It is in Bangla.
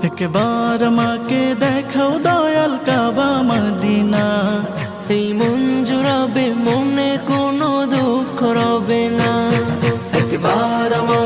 একবার আমাকে দেখাও দয়াল কাবা মদিনা, এই মন জুড়াবে, মনে কোনো দুঃখ রবে না। একবার আমার